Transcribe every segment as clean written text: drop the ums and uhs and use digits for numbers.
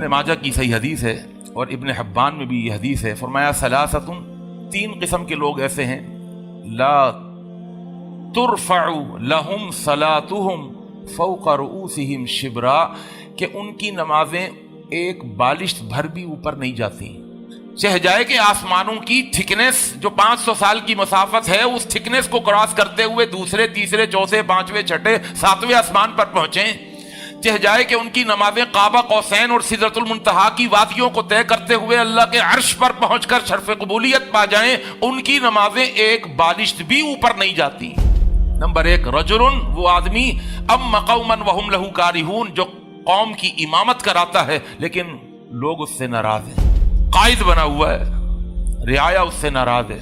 ابن माजा की सही हदीस है और इब्न हिब्बान में भी ये हदीस है। फरमाया सलासतुन, 3 किस्म के लोग ऐसे हैं, ला तुरफउ लहुम सलातुहुम फौका रुऊसिहिम शिबरा, कि उनकी नमाजें एक बालिश भर भी ऊपर नहीं जाती। चाहे जाए कि आसमानों की थिकनेस जो 500 साल की मसाफत है, उस थिकनेस को क्रॉस करते हुए दूसरे, तीसरे, चौथे, 5वें, 6ठे, 7वें आसमान पर पहुंचे। चाहे जाए कि उनकी नमाजें काबा कौसैन और सिदरतुल मुंतहा की वादियों को तय करते हुए अल्लाह के अर्श पर पहुंचकर शर्फ कबूलियत पा जाएं, उनकी नमाजें एक बालिश भी ऊपर नहीं जाती। नंबर 1, रजुलन, वो आदमी, अम्मा कौमन वहुम लहू कारिहून, जो कौम की इमामत कराता है लेकिन लोग उससे नाराज हैं। कायद बना हुआ है, रियाया उससे नाराज है,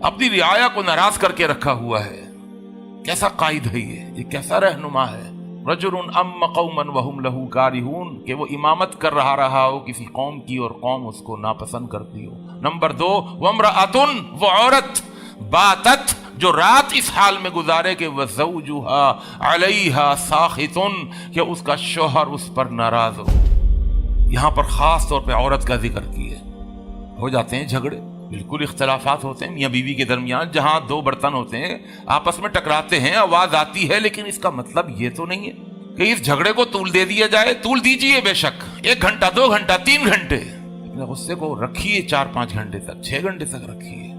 अपनी रियाया को नाराज करके रखा हुआ है। कैसा कायद है ये कैसा रहनुमा है। रजुलन अम्मा कौमन वहुम लहू कारिहून, कि वो इमामत कर रहा हो किसी कौम की और कौम उसको नापसंद करती हो। नंबर 2, वम्रअतुन, वो औरत, बातत, जो रात इस हाल में गुजारे कि वह ज़ौजुहा अलैहा साखितुन, कि उसका शोहर उस पर नाराज हो। यहाँ पर खास तौर पे औरत का जिक्र किया। हो जाते हैं झगड़े, बिल्कुल इख्तलाफात होते हैं मियाँ बीवी के दरमियान, जहाँ 2 बर्तन होते हैं आपस में टकराते हैं, आवाज आती है, लेकिन इसका मतलब ये तो नहीं है कि इस झगड़े को तूल दे दिया जाए। तूल दीजिए बेशक, 1 घंटा, 2 घंटा, 3 घंटे, अपने गुस्से को रखिए 4-5 घंटे तक, 6 घंटे तक रखिए,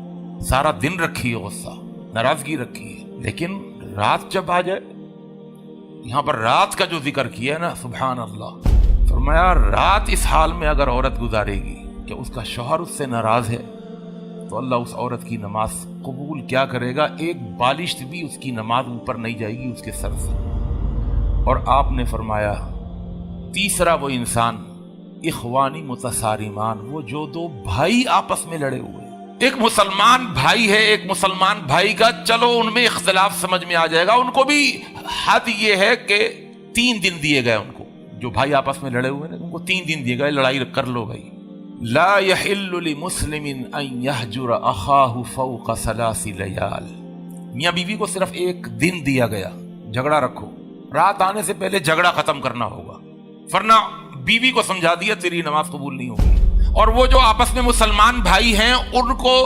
सारा दिन रखिए गुस्सा, नाराजगी रखिए, लेकिन रात जब आ जाए, यहाँ पर रात का जो जिक्र किया है ना, सुभान अल्लाह, फरमाया रात इस हाल में अगर औरत गुजारेगी कि उसका शौहर उससे नाराज है, तो अल्लाह उस औरत की नमाज कबूल क्या करेगा, एक बालिश भी उसकी नमाज ऊपर नहीं जाएगी उसके सर से। और आपने फरमाया तीसरा वो इंसान, इखवानी मुतसारिमान, वो जो 2 भाई आपस में लड़े हुए, एक मुसलमान भाई है, एक मुसलमान भाई का, चलो उनमें इख्तिलाफ समझ में आ जाएगा, उनको भी हद ये है कि 3 दिन दिए गए उनको, जो भाई आपस में लड़े हुए हैं उनको 3 दिन दिए गए, लड़ाई कर लो भाई। ला यहिल्लु लिमुस्लिमिन अन यहजुर अखाहु फौका सलासी लयाल, मियाँ बीवी को सिर्फ 1 दिन दिया गया, झगड़ा रखो, रात आने से पहले झगड़ा खत्म करना होगा, वरना बीवी को समझा दिया तेरी नमाज कबूल नहीं होगी। और वो जो आपस में मुसलमान भाई हैं उनको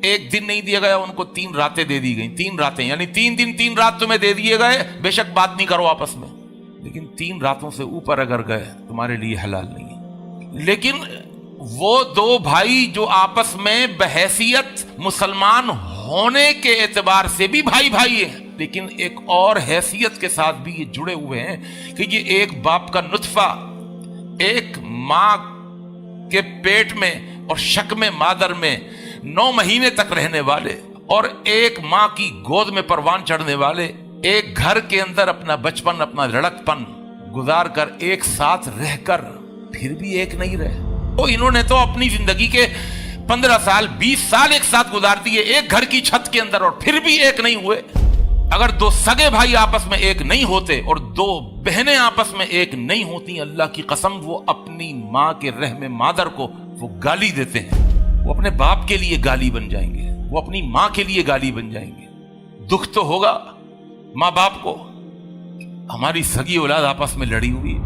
1 दिन नहीं दिया गया, उनको 3 रातें दे दी गई। 3 रातें यानी 3 दिन 3 रात तुम्हें दे दिए गए, बेशक बात नहीं करो आपस में, लेकिन 3 रातों से ऊपर अगर गए तुम्हारे लिए हलाल नहीं है। लेकिन वो 2 भाई जो आपस में बहैसियत मुसलमान होने के एतबार से भी भाई भाई हैं, लेकिन एक और हैसियत के साथ भी ये जुड़े हुए हैं कि ये एक बाप का नुत्फा, एक माँ के पेट में और शक्म मादर में 9 महीने तक रहने वाले, और एक माँ की गोद में परवान चढ़ने वाले, एक घर के अंदर अपना बचपन, अपना लड़कपन गुजार कर एक साथ रहकर फिर भी एक नहीं रहे। तो इन्होंने तो अपनी जिंदगी के 15 साल 20 साल एक साथ गुजार दिए एक घर की छत के अंदर, और फिर भी एक नहीं हुए। अगर 2 सगे भाई आपस में एक नहीं होते और 2 बहनें आपस में एक नहीं होती, अल्लाह की कसम वो अपनी माँ के रहम मादर को वो गाली देते हैं, वो अपने बाप के लिए गाली बन जाएंगे, वो अपनी माँ के लिए गाली बन जाएंगे। दुख तो होगा माँ बाप को, हमारी सगी औलाद आपस में लड़ी हुई,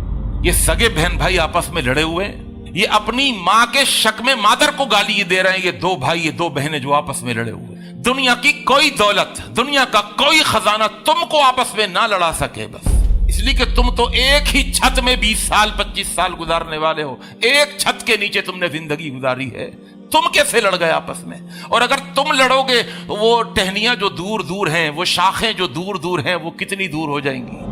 ये सगे बहन भाई आपस में लड़े हुए, ये अपनी माँ के शक में मादर को गाली दे रहे हैं, ये 2 भाई, ये 2 बहनें जो आपस में लड़े हुए। दुनिया की कोई दौलत, दुनिया का कोई खजाना तुमको आपस में ना लड़ा सके, बस इसलिए कि तुम तो एक ही छत में 20 साल 25 साल गुजारने वाले हो, एक छत के नीचे तुमने जिंदगी गुजारी है, तुम कैसे लड़ गए आपस में। और अगर तुम लड़ोगे, वो टहनियां जो दूर दूर हैं, वो शाखें जो दूर दूर हैं, वो कितनी दूर हो जाएंगी।